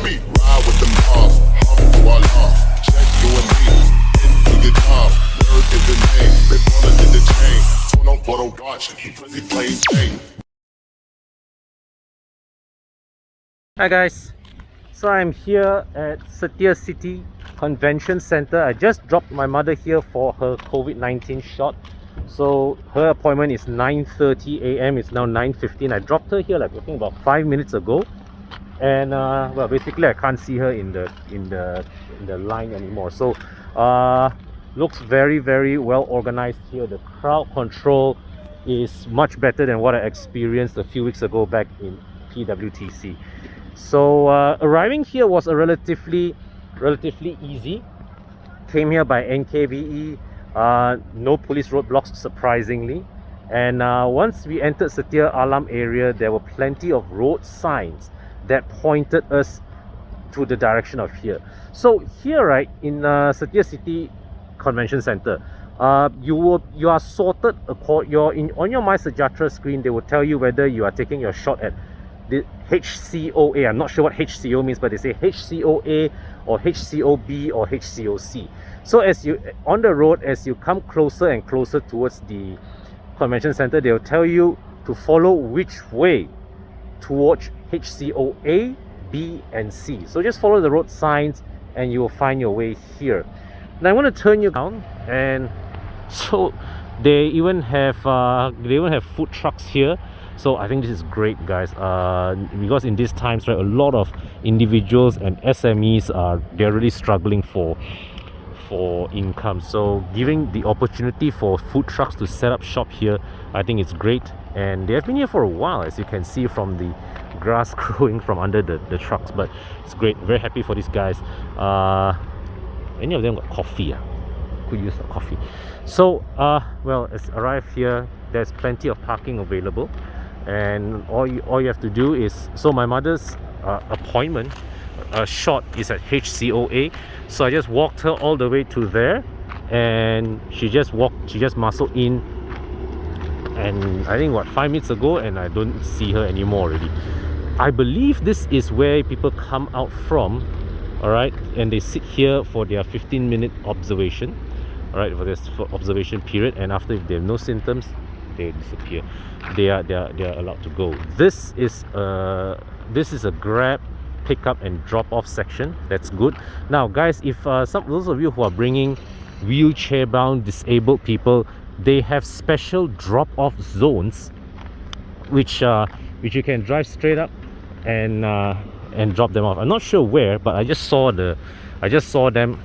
Let me ride with them bars, alhamdulillah. Check you and me, into the job. Word is the name, they ballin' in the chain. Turn on photo watch, he plain Jane. Hi guys, so I'm here at Setia City Convention Centre. I just dropped my mother here for her COVID-19 shot. So her appointment is 9:30 a.m. It's now 9:15. I dropped her here like I think about 5 minutes ago, and well, basically I can't see her in the line anymore. So looks very well organized here. The crowd control is much better than what I experienced a few weeks ago back in PWTC. So arriving here was a relatively easy. Came here by NKVE, no police roadblocks surprisingly, and once we entered Setia Alam area, there were plenty of road signs that pointed us to the direction of here. So here, right in Setia City Convention Centre, you are sorted on your My Sejahtera screen. They will tell you whether you are taking your shot at the HCOA. I'm not sure what HCO means, but they say HCOA or HCOB or HCOC. So as you on the road, as you come closer and closer towards the convention center, they'll tell you to follow which way towards HCOA, B and C. So just follow the road signs and you will find your way here. Now I want to turn you down, and so they even have food trucks here. So I think this is great, guys, because in these times, right, a lot of individuals and SMEs they're really struggling for income. So giving the opportunity for food trucks to set up shop here, I think it's great. And they have been here for a while, as you can see from the grass growing from under the trucks. But it's great. Very happy for these guys. Any of them got coffee? Could use some coffee. So well, as arrived here, there's plenty of parking available. And all you have to do is, so my mother's appointment shot is at HCOA, so I just walked her all the way to there, and she just muscled in, and I think 5 minutes ago, and I don't see her anymore already. I believe this is where people come out from, all right, and they sit here for their 15-minute observation, all right, for this observation period, and after, if they have no symptoms, they disappear. They are allowed to go. This is a Grab pickup and drop off section. That's good. Now guys, if those of you who are bringing wheelchair bound disabled people, they have special drop off zones which you can drive straight up and drop them off. I'm not sure where, but I just saw them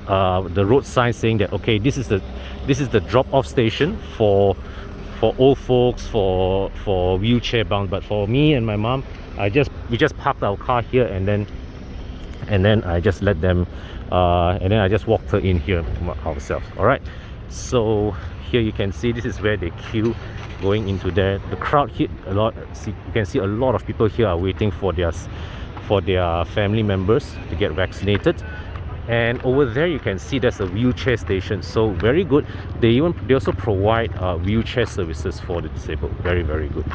the road sign saying that, okay, this is the drop-off station for old folks, for wheelchair bound. But for me and my mom, we just parked our car here, and then I just let them and then I just walked her in here ourselves. All right, so here you can see this is where they queue going into there. The crowd hit a lot. You can see a lot of people here are waiting for their family members to get vaccinated. And over there you can see there's a wheelchair station, so very good. They also provide wheelchair services for the disabled. Very good.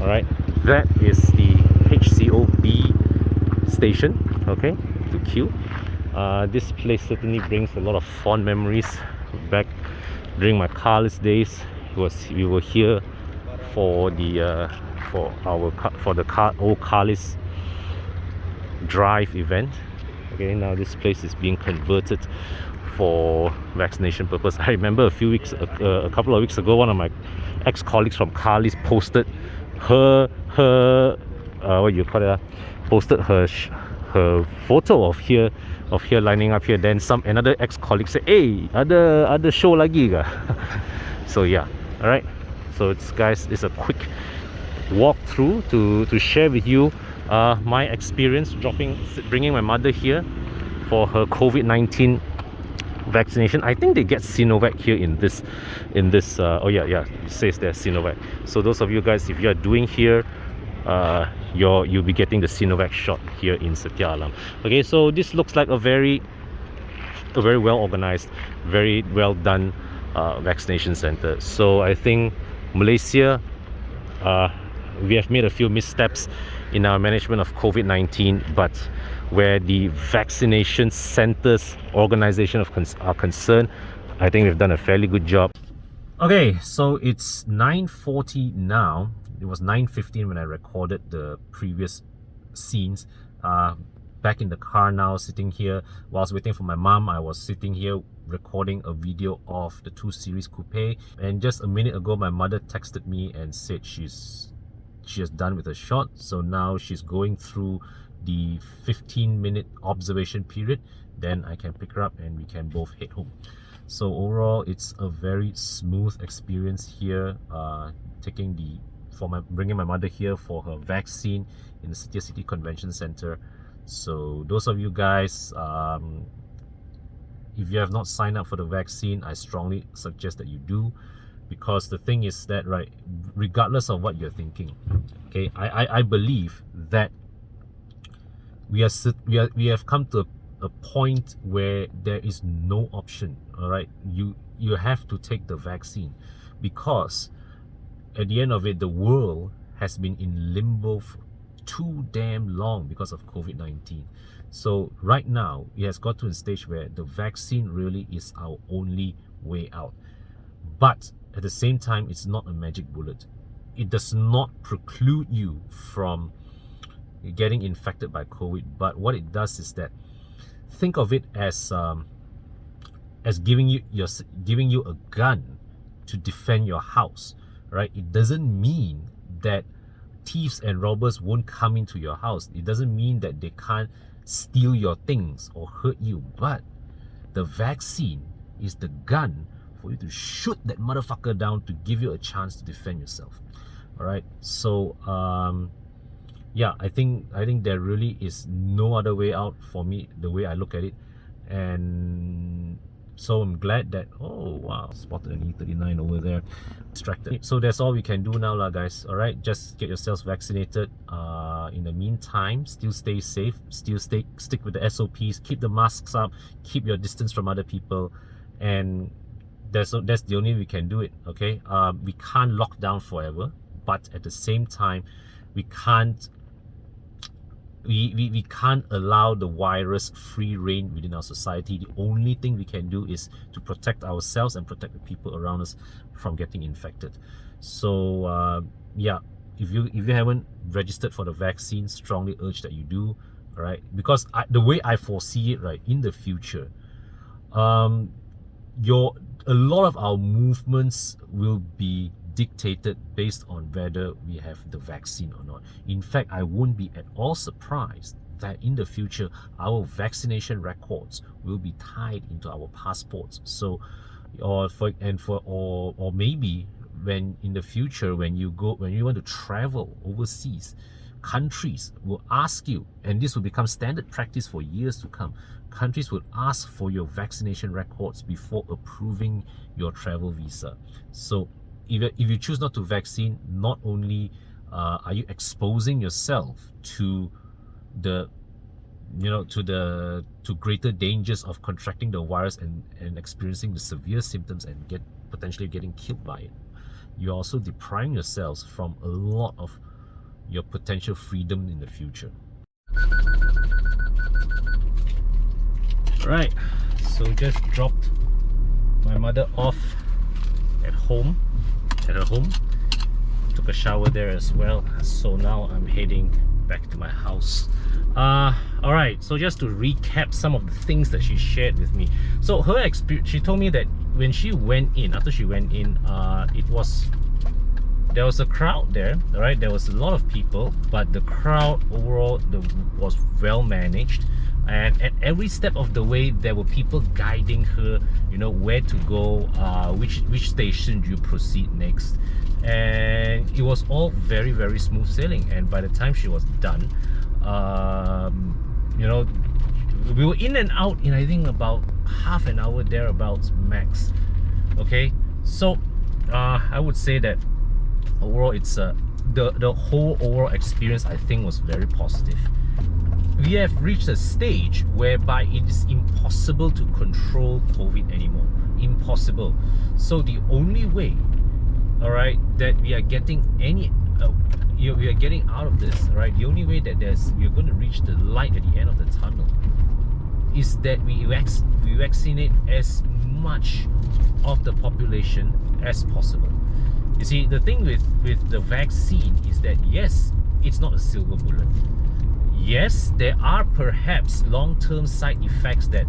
All right, that is the HCOB station, okay, to queue. This place certainly brings a lot of fond memories back during my carless days. We were here for the old carless drive event. Okay, now this place is being converted for vaccination purpose. I remember a couple of weeks ago, one of my ex-colleagues from Carlis posted her posted her photo of here lining up here. Then another ex-colleague said, "Hey, ada show lagi ga?" So yeah, all right. So it's a quick walk through to share with you my experience bringing my mother here for her COVID-19 vaccination. I think they get Sinovac here in this oh yeah, it says there's Sinovac. So those of you guys, if you are doing here, you'll be getting the Sinovac shot here in Setia Alam. Okay, so this looks like a very well organized, very well done vaccination center. So I think Malaysia, we have made a few missteps in our management of COVID-19, but where the vaccination centers organization are concerned, I think we've done a fairly good job. Okay, so it's 9:40 now. It was 9:15 when I recorded the previous scenes. Back in the car now, sitting here whilst waiting for my mom. I was sitting here recording a video of the 2 Series Coupe, and just a minute ago my mother texted me and said she has done with her shot. So now she's going through the 15-minute observation period. Then I can pick her up and we can both head home. So overall, it's a very smooth experience here. Bringing my mother here for her vaccine in the Setia City Convention Centre. So those of you guys, if you have not signed up for the vaccine, I strongly suggest that you do, because the thing is that, right, regardless of what you're thinking, okay, I believe that we have come to a point where there is no option. All right, you have to take the vaccine, because at the end of it, the world has been in limbo for too damn long because of COVID-19. So right now it has got to a stage where the vaccine really is our only way out. But at the same time, it's not a magic bullet. It does not preclude you from getting infected by COVID, but what it does is that, think of it as giving you a gun to defend your house, right? It doesn't mean that thieves and robbers won't come into your house. It doesn't mean that they can't steal your things or hurt you, but the vaccine is the gun for you to shoot that motherfucker down to give you a chance to defend yourself. All right, so yeah, I think there really is no other way out for me, the way I look at it. And so I'm glad that, oh wow, spotted an E39 over there, distracted. So that's all we can do now, guys. All right, just get yourselves vaccinated. In the meantime, still stay safe, still stick with the SOPs, keep the masks up, keep your distance from other people, and that's the only way we can do it. Okay, we can't lock down forever, but at the same time, we can't allow the virus free reign within our society. The only thing we can do is to protect ourselves and protect the people around us from getting infected. So yeah, if you haven't registered for the vaccine, strongly urge that you do. All right, because the way I foresee it, right, in the future, a lot of our movements will be dictated based on whether we have the vaccine or not. In fact, I wouldn't be at all surprised that in the future our vaccination records will be tied into our passports. So, or maybe when in the future, when you want to travel overseas, countries will ask you, and this will become standard practice for years to come. Countries will ask for your vaccination records before approving your travel visa. So if you choose not to vaccine, not only are you exposing yourself to to greater dangers of contracting the virus and experiencing the severe symptoms and potentially getting killed by it, you're also depriving yourselves from a lot of your potential freedom in the future. Right, so just dropped my mother off at her home, took a shower there as well. So now I'm heading back to my house. All right, so just to recap some of the things that she shared with me. So her experience, she told me that when she went in, after she went in, there was a crowd there. All right, there was a lot of people, but the crowd overall was well managed, and at every step of the way there were people guiding her, where to go, which station you proceed next, and it was all very, very smooth sailing. And by the time she was done, we were in and out in, I think, about half an hour thereabouts max. Okay, so I would say that overall it's the whole overall experience, I think, was very positive. We have reached a stage whereby it is impossible to control COVID anymore. Impossible. So the only way, all right, that we are getting any we are getting out of this, right? The only way that we're going to reach the light at the end of the tunnel is that we vaccinate as much of the population as possible. You see, the thing with the vaccine is that yes, it's not a silver bullet. Yes, there are perhaps long-term side effects that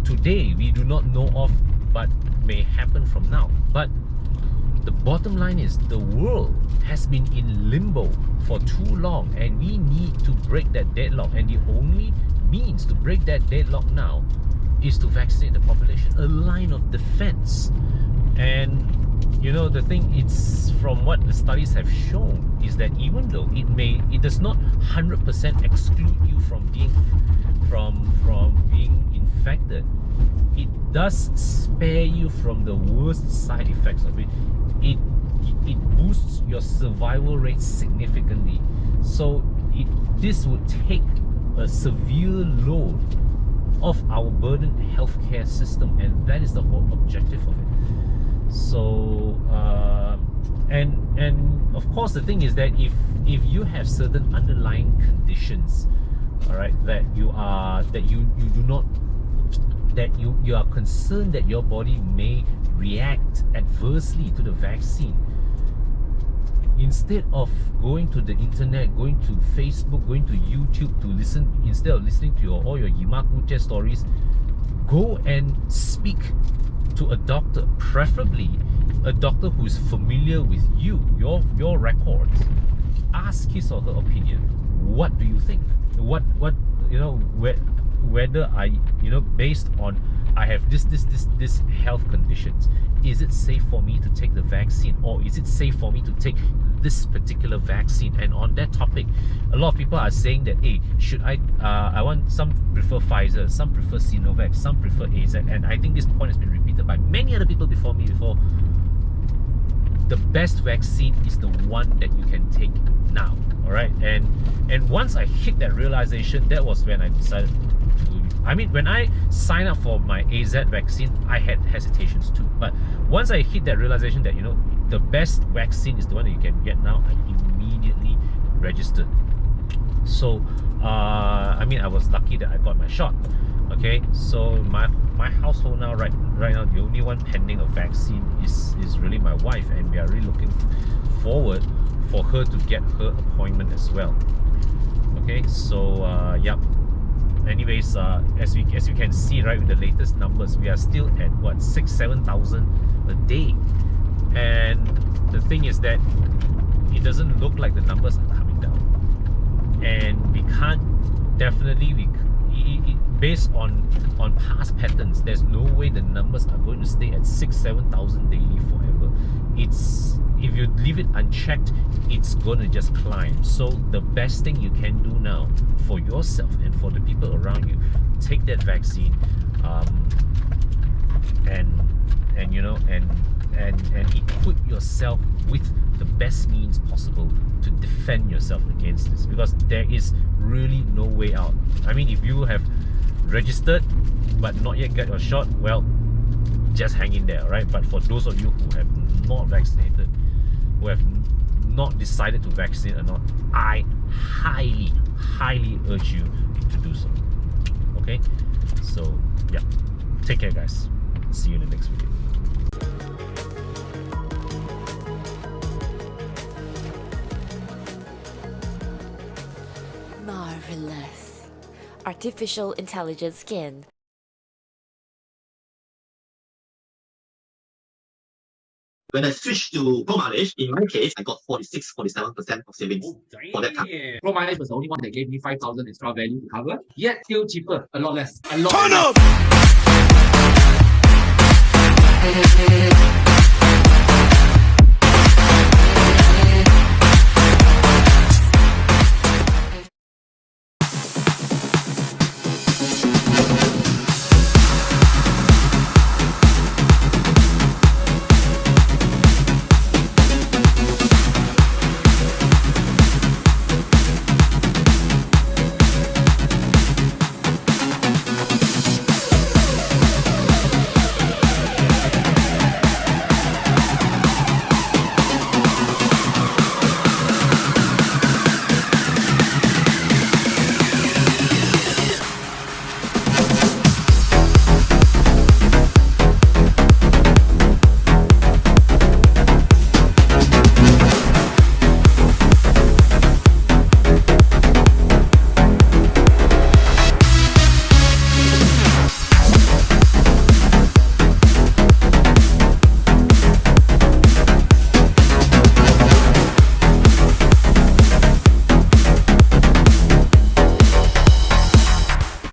today we do not know of but may happen from now. But the bottom line is the world has been in limbo for too long, and we need to break that deadlock, and the only means to break that deadlock now is to vaccinate the population, a line of defense. And you know, the thing, it's from what the studies have shown is that even though it does not 100% exclude you from being infected, it does spare you from the worst side effects of it. It boosts your survival rate significantly. So this would take a severe load off our burdened healthcare system, and that is the whole objective of it. So and of course the thing is that if you have certain underlying conditions, all right, that you are concerned that your body may react adversely to the vaccine, instead of going to the internet, going to Facebook, going to YouTube to listen, instead of listening to all your Yimaku stories, go and speak to a doctor, preferably a doctor who is familiar with your records. Ask his or her opinion. What do you think? What you know, whether based on I have this health conditions, is it safe for me to take the vaccine, or is it safe for me to take this particular vaccine? And on that topic, a lot of people are saying that, hey, should I some prefer Pfizer, some prefer Sinovac, some prefer AZ, and I think this point has been repeated by many other people before me. The best vaccine is the one that you can take now, all right? And once I hit that realization, that was when I decided when I signed up for my AZ vaccine, I had hesitations too. But once I hit that realization that, the best vaccine is the one that you can get now, I immediately registered. So, I was lucky that I got my shot. Okay, so my household now, right now, the only one pending a vaccine is really my wife, and we are really looking forward for her to get her appointment as well. Okay, so yep. Anyways, as you can see, right, with the latest numbers, we are still at what, 6,000-7,000 a day, and the thing is that it doesn't look like the numbers are coming down, and we can't definitely based on past patterns, there's no way the numbers are going to stay at 6,000-7,000 daily forever. If you leave it unchecked, it's going to just climb. So the best thing you can do now for yourself and for the people around you, take that vaccine, and equip yourself with the best means possible to defend yourself against this, because there is really no way out. If you have registered but not yet got your shot, well, just hang in there, right? But for those of you who have not vaccinated, who have not decided to vaccinate or not, I highly urge you to do so. Okay, so yeah, take care guys, see you in the next video. Marvelous. Artificial intelligence skin. When I switched to Pro Mileage, in my case, I got 46-47% of savings for that time. Pro Mileage was the only one that gave me 5,000 extra value to cover, yet still cheaper, a lot less. Turn up!